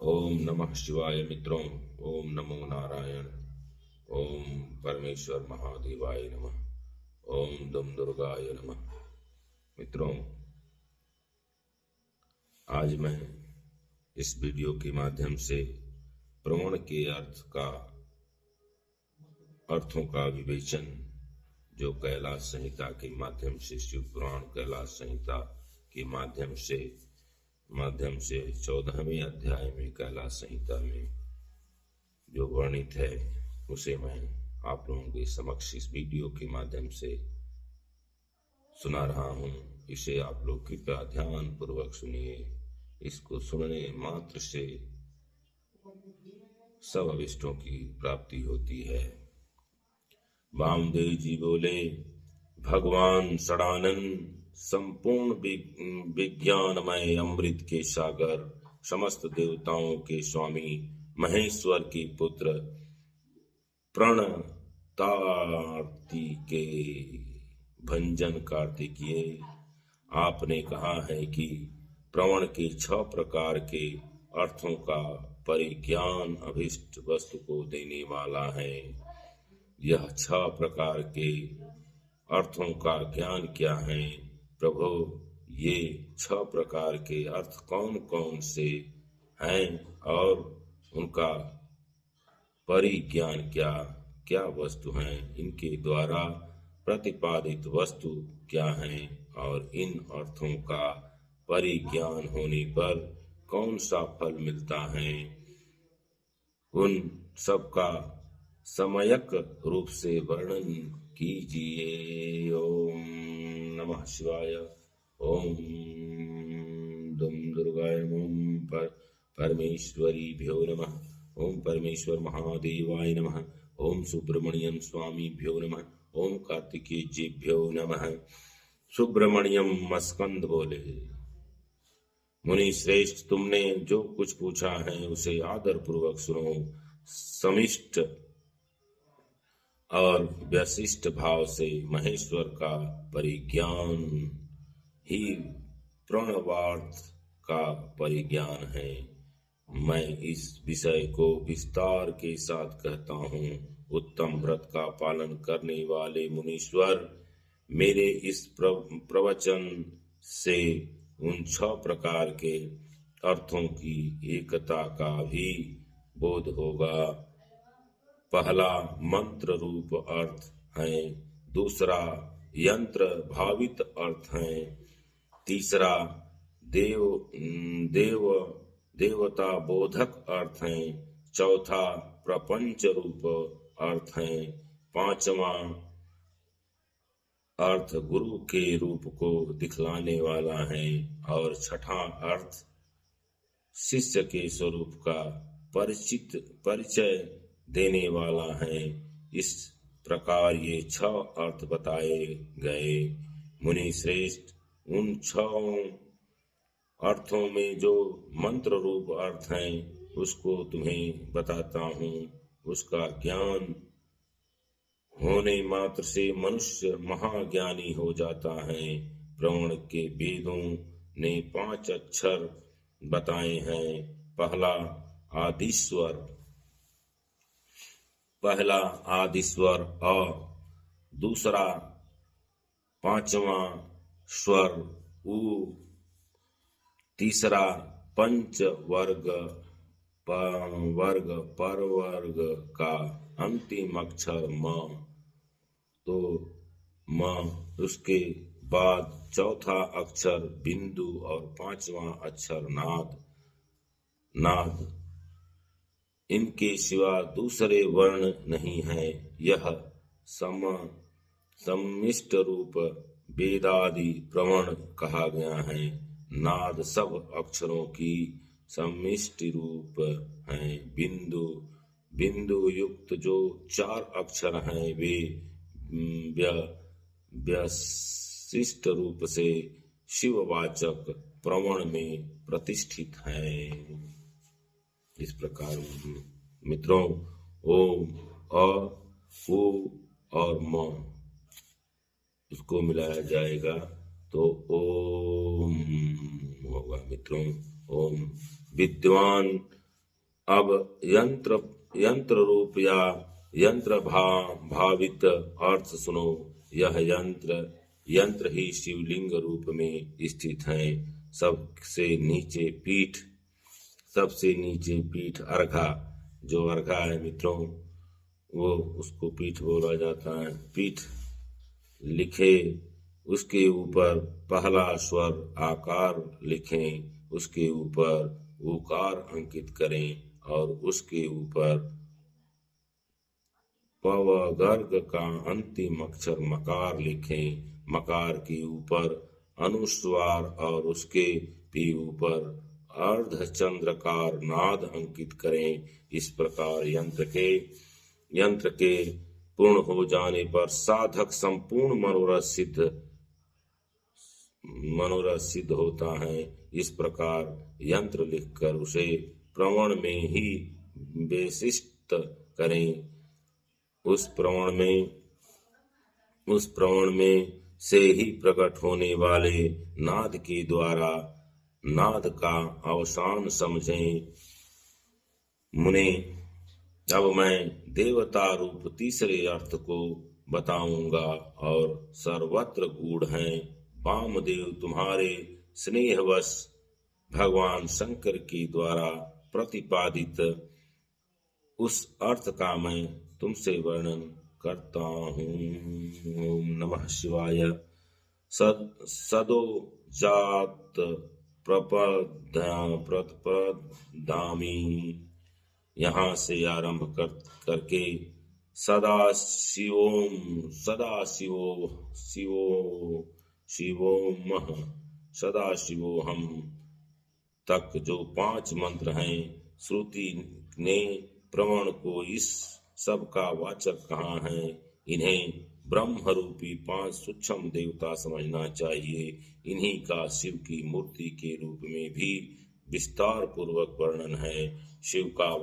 ओम नमः शिवाय मित्रों। ओम नमो नारायण। ओम परमेश्वर महादेवाय नमः। ओम दम दुर्गाय नमः। मित्रों, आज मैं इस वीडियो के माध्यम से प्रवण के अर्थों का विवेचन जो कैलाश संहिता के माध्यम से, शिव पुराण कैलाश संहिता के माध्यम से 14वें अध्याय में कैलाश संहिता में जो वर्णित है उसे मैं आप लोगों के समक्ष इस वीडियो के माध्यम से सुना रहा हूँ। इसे आप लोग कृपया ध्यान पूर्वक सुनिए। इसको सुनने मात्र से सब अभिष्टों की प्राप्ति होती है। वामदेव जी बोले, भगवान षडानंद संपूर्ण विज्ञानमय अमृत के सागर, समस्त देवताओं के स्वामी, महेश्वर के पुत्र, प्रणतार्ति के भंजन कार्तिकेय, आपने कहा है कि प्रवण के 6 प्रकार के अर्थों का परिज्ञान अभिष्ट वस्तु को देने वाला है। यह 6 प्रकार के अर्थों का ज्ञान क्या है प्रभु? ये 6 प्रकार के अर्थ कौन कौन से हैं और उनका परिज्ञान क्या क्या वस्तु हैं? इनके द्वारा प्रतिपादित वस्तु क्या है और इन अर्थों का परिज्ञान होने पर कौन सा फल मिलता है? उन सब का सम्यक रूप से वर्णन कीजिए। ओम नमः शिवाय। ओम दम दुर्गाय नमः। परमेश्वरीभ्यो नमः। ओम परमेश्वर महादेवाय नमः। ओम सुब्रमण्यम स्वामीभ्यो नमः। ओम कार्तिकेयभ्यो नमः। सुब्रमण्यम मस्कंद बोले, मुनि श्रेष्ठ, तुमने जो कुछ पूछा है उसे आदर पूर्वक सुनो। समिष्ट और व्यशिष्ट भाव से महेश्वर का परिज्ञान ही प्रणवार्थ का परिज्ञान है। मैं इस विषय को विस्तार के साथ कहता हूँ। उत्तम व्रत का पालन करने वाले मुनीश्वर, मेरे इस प्रवचन से उन 6 प्रकार के अर्थों की एकता का भी बोध होगा। पहला मंत्र रूप अर्थ है, दूसरा यंत्र भावित अर्थ है, तीसरा देवता बोधक अर्थ है, चौथा प्रपंच रूप अर्थ है, 5वां अर्थ गुरु के रूप को दिखलाने वाला है और 6ठा अर्थ शिष्य के स्वरूप का परिचय देने वाला है। इस प्रकार ये 6 अर्थ बताए गए। मुनि श्रेष्ठ, उन 6 अर्थों में जो मंत्र रूप अर्थ हैं उसको तुम्हें बताता हूँ। उसका ज्ञान होने मात्र से मनुष्य महाज्ञानी हो जाता है। प्रवण के वेदों ने 5 अक्षर बताए हैं। पहला आदिस्वर अ, दूसरा 5वां स्वर उ, तीसरा पंचवर्ग परवर्ग का अंतिम अक्षर म, तो म, उसके बाद चौथा अक्षर बिंदु और 5वां अक्षर नाद। इनके सिवा दूसरे वर्ण नहीं है। यह सम्मिष्ट रूप वेदादि प्रवण कहा गया है। नाद सब अक्षरों की सम्मिष्टि रूप है। बिंदु युक्त जो 4 अक्षर हैं वे व्यशिष्ट रूप से शिववाचक प्रवण में प्रतिष्ठित हैं। इस प्रकार मित्रों, ओम, अ, उ और म इसको मिलाया जाएगा तो ओम होगा। मित्रों, ओम विद्वान अब यंत्र रूप या यंत्र भावित अर्थ सुनो। यह यंत्र ही शिवलिंग रूप में स्थित है। सबसे नीचे पीठ अर्घा, जो अर्घा है मित्रों, वो उसको पीठ बोला जाता है। पीठ लिखे, उसके ऊपर पहला स्वर आकार लिखें, उसके ऊपर उकार अंकित करें और उसके ऊपर पव गर्ग का अंतिम अक्षर मकार लिखें। मकार के ऊपर अनुस्वार और उसके भी ऊपर अर्धचंद्रकार नाद अंकित करें। इस प्रकार यंत्र के पूर्ण हो जाने पर साधक संपूर्ण मनोरथ सिद्ध होता है। इस प्रकार यंत्र लिखकर उसे प्रवण में ही विशिष्ट करें। उस प्रवण में से ही प्रकट होने वाले नाद के द्वारा नाद का अवसान समझें। मुने, अब मैं देवता रूप तीसरे अर्थ को बताऊंगा और सर्वत्र गूढ़ हैं। वामदेव तुम्हारे स्नेहवश भगवान शंकर के द्वारा प्रतिपादित उस अर्थ का मैं तुमसे वर्णन करता हूँ। ओम नमः शिवाय। सदो जात प्रपदामी, यहाँ से आरंभ करके सदाशिवोहम तक जो 5 मंत्र हैं, श्रुति ने प्रवण को इस सब का वाचक कहा है। इन्हें ब्रह्म रूपी 5 सूक्ष्म देवता समझना चाहिए। इन्हीं का शिव की मूर्ति के रूप में भी विस्तार पूर्वक वर्णन है। शिव का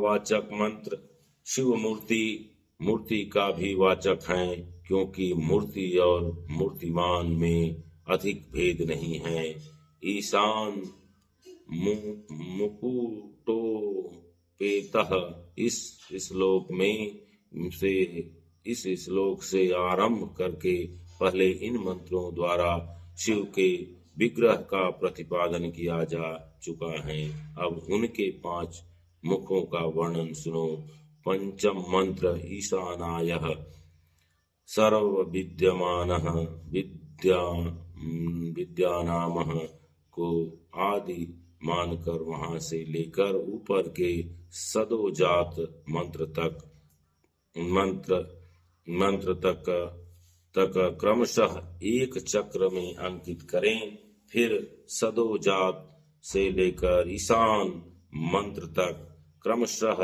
वाचक मंत्र शिव मूर्ति का भी वाचक है, क्योंकि मूर्ति और मूर्तिमान में अधिक भेद नहीं है। ईशान मुकुटोपेतः, इस श्लोक से आरंभ करके पहले इन मंत्रों द्वारा शिव के विग्रह का प्रतिपादन किया जा चुका है। अब उनके 5 मुखों का वर्णन सुनो। पंचम मंत्र ईशानायः सर्व विद्यमानः विद्यानामः को आदि मानकर वहां से लेकर ऊपर के सदोजात मंत्र तक क्रमशः एक चक्र में अंकित करें। फिर सदोजात से लेकर ईशान मंत्र तक क्रमशः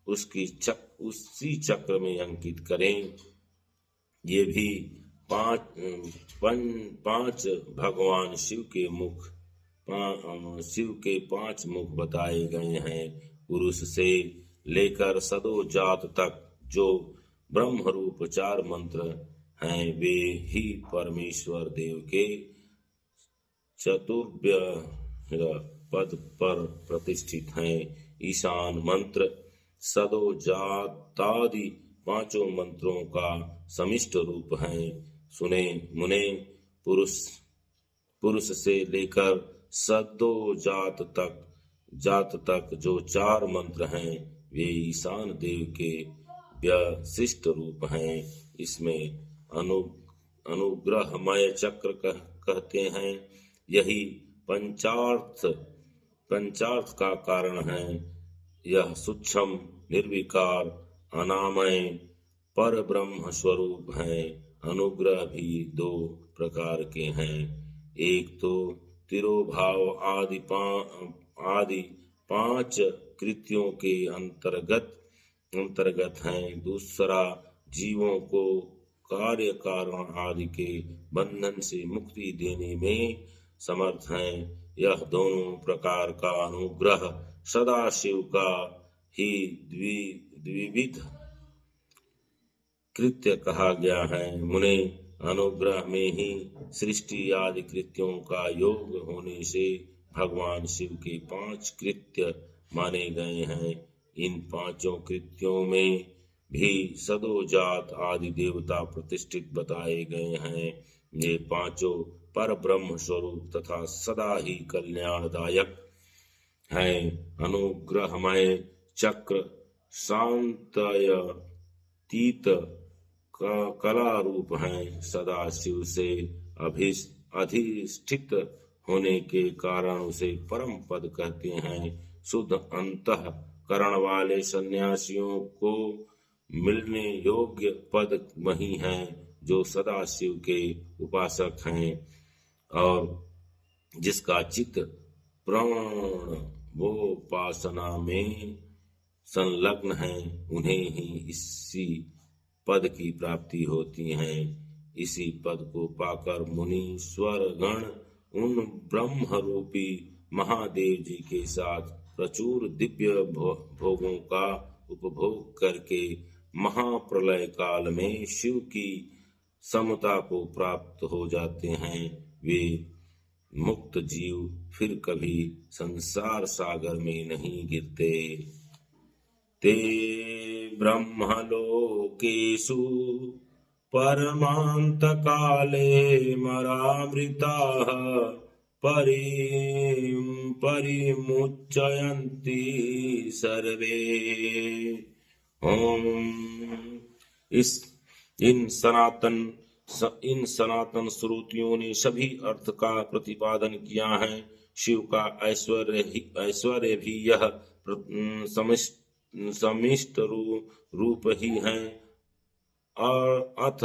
उसी चक्र में अंकित करें। ये भी 5 भगवान शिव के 5 मुख बताए गए हैं। पुरुष से लेकर सदोजात तक जो ब्रह्म रूप 4 मंत्र हैं, वे ही परमेश्वर देव के चतुर्व्य पद पर प्रतिष्ठित हैं। ईशान मंत्र सदोजातादि 5 मंत्रों का समिष्ट रूप है। सुने मुने, पुरुष से लेकर सदोजात तक जो 4 मंत्र हैं, वे ईशान देव के व्यशिष्ट रूप हैं। इसमें अनुग्रहमय चक्र कहते हैं। यही पंचार्थ का कारण है। यह सूक्ष्म, निर्विकार, अनामय पर ब्रह्म स्वरूप है। अनुग्रह भी 2 प्रकार के हैं। एक तो तिरोभाव आदि 5 कृत्यों के अंतर्गत हैं। दूसरा जीवों को कार्य कारण आदि के बंधन से मुक्ति देने में समर्थ है। यह दोनों प्रकार का अनुग्रह सदाशिव का ही द्विविध कृत्य कहा गया है। मुने, अनुग्रह में ही सृष्टि आदि कृत्यों का योग होने से भगवान शिव के 5 कृत्य माने गए हैं। इन 5 कृत्यों में भी सदोजात आदि देवता प्रतिष्ठित बताए गए हैं। ये 5 पर ब्रह्म स्वरूप तथा सदा ही कल्याणदायक हैं। अनुग्रहमय चक्र शांतयतीत कला रूप हैं। सदा शिव से अधिष्ठित होने के कारण उसे परम पद कहते हैं। शुद्ध अंतःकरण वाले सन्यासियों को मिलने योग्य पद वही हैं जो सदा शिव के उपासक हैं और जिसका चित्त प्राण वो उपासना में संलग्न है, उन्हें ही इसी पद की प्राप्ति होती है। इसी पद को पाकर मुनीश्वर गण उन ब्रह्म रूपी महादेव जी के साथ प्रचुर दिव्य भोगों का उपभोग करके महाप्रलय काल में शिव की समता को प्राप्त हो जाते हैं। वे मुक्त जीव फिर कभी संसार सागर में नहीं गिरते। ते ब्रह्मलोकेषु परमान्तकाले मरामृताः परिमुच्यन्ति सर्वे। ओम। इन सनातन श्रुतियों ने सभी अर्थ का प्रतिपादन किया है। शिव का ऐश्वर्य भी यह समिष्ट रूप ही है और अथ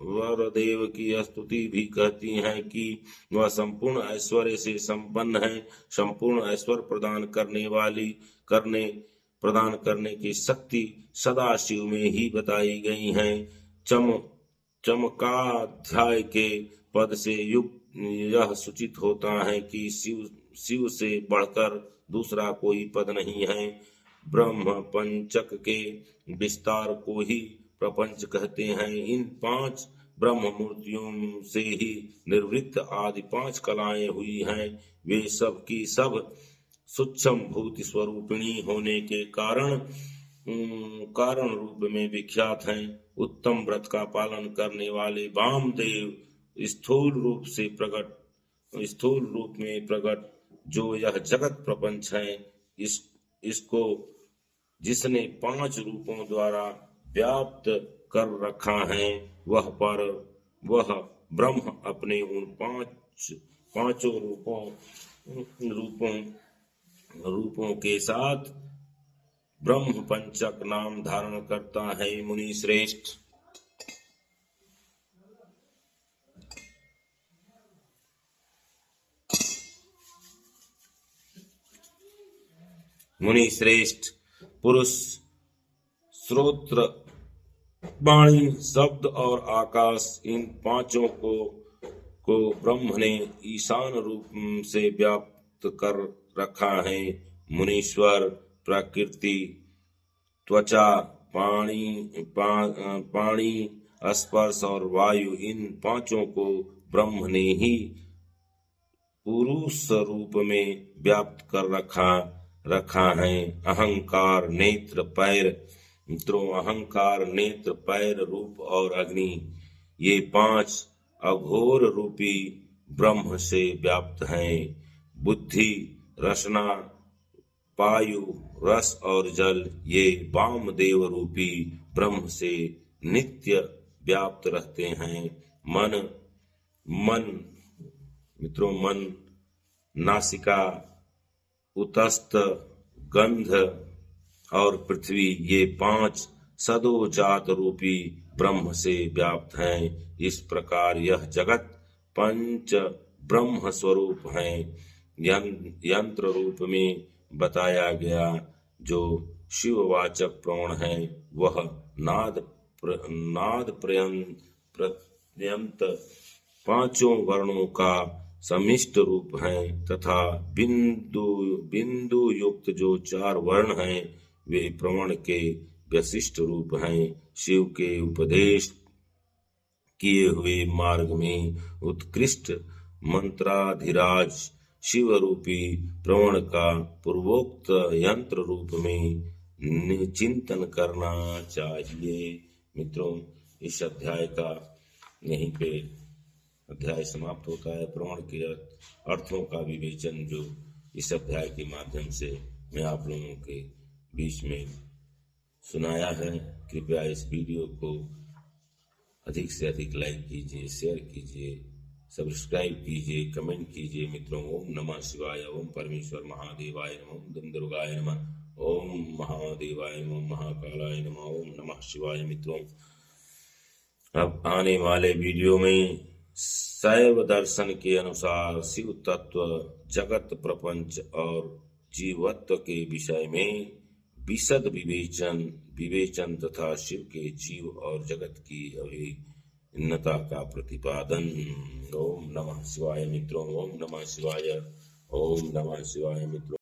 वरदेव की स्तुति भी कहती है कि वह संपूर्ण ऐश्वर्य से संपन्न है। संपूर्ण ऐश्वर्य प्रदान करने की शक्ति सदा शिव में ही बताई गई है। चमकाध्याय के पद से युक्त यह सूचित होता है कि शिव से बढ़कर दूसरा कोई पद नहीं है। ब्रह्म पंचक के विस्तार को ही प्रपंच कहते हैं। इन 5 ब्रह्म मूर्तियों से ही निर्वृत्त आदि 5 कलाएं हुई हैं। वे सब की सब सूक्ष्म भूत स्वरूपिणी होने के कारण रूप में विख्यात हैं। उत्तम व्रत का पालन करने वाले वामदेव स्थूल रूप में प्रकट जो यह जगत प्रपंच है, इसको जिसने 5 रूपों द्वारा व्याप्त कर रखा है, वह ब्रह्म अपने उन 5 रूपों के साथ ब्रह्म पंचक नाम धारण करता है। मुनि श्रेष्ठ पुरुष श्रोत्र वाणी शब्द और आकाश इन 5 को ब्रह्म ने ईशान रूप से व्याप्त कर रखा है। मुनीश्वर प्रकृति त्वचा पाणी स्पर्श और वायु इन 5 को ब्रह्म ने ही पुरुष रूप में व्याप्त कर रखा है। अहंकार नेत्र पैर रूप और अग्नि ये 5 अघोर रूपी ब्रह्म से व्याप्त हैं। बुद्धि रसना वायु रस और जल ये वामदेव रूपी ब्रह्म से नित्य व्याप्त रहते हैं। मन नासिका उतस्त गंध और पृथ्वी ये 5 सदोजात रूपी ब्रह्म से व्याप्त हैं। इस प्रकार यह जगत पंच ब्रह्म स्वरूप हैं। यंत्र रूप में बताया गया जो शिववाचक प्राण है, वह नाद पर्यंत 5 वर्णों का समिष्ट रूप है तथा बिंदु युक्त जो 4 वर्ण हैं वे प्रवण के विशिष्ट रूप हैं। शिव के उपदेश किए हुए मार्ग में उत्कृष्ट मंत्राधिराज शिव रूपी प्रवण का पूर्वोक्त यंत्र रूप में चिंतन करना चाहिए। मित्रों, इस अध्याय का यहीं पे अध्याय समाप्त होता है। प्रवण के अर्थों का विवेचन जो इस अध्याय के माध्यम से मैं आप लोगों के बीच में सुनाया है। कृपया इस वीडियो को अधिक से अधिक लाइक कीजिए, शेयर कीजिए, सब्सक्राइब कीजिए, कमेंट कीजिए। मित्रों, ओम नमः शिवाय, ओम परमेश्वर महादेवाय नमः, ओम दम दुर्गाय नमः, ओम महादेवाय नमः, महाकालाय नमः, ओम नमः शिवाय। मित्रों, अब आने वाले वीडियो में शैव दर्शन के अनुसार शिव तत्व, जगत प्रपंच और जीवत्व के विषय में विशद विवेचन तथा शिव के जीव और जगत की अभिन्नता का प्रतिपादन। ओम नमः शिवाय मित्रों, ओम नमः शिवाय, ओम नमः शिवाय मित्रों।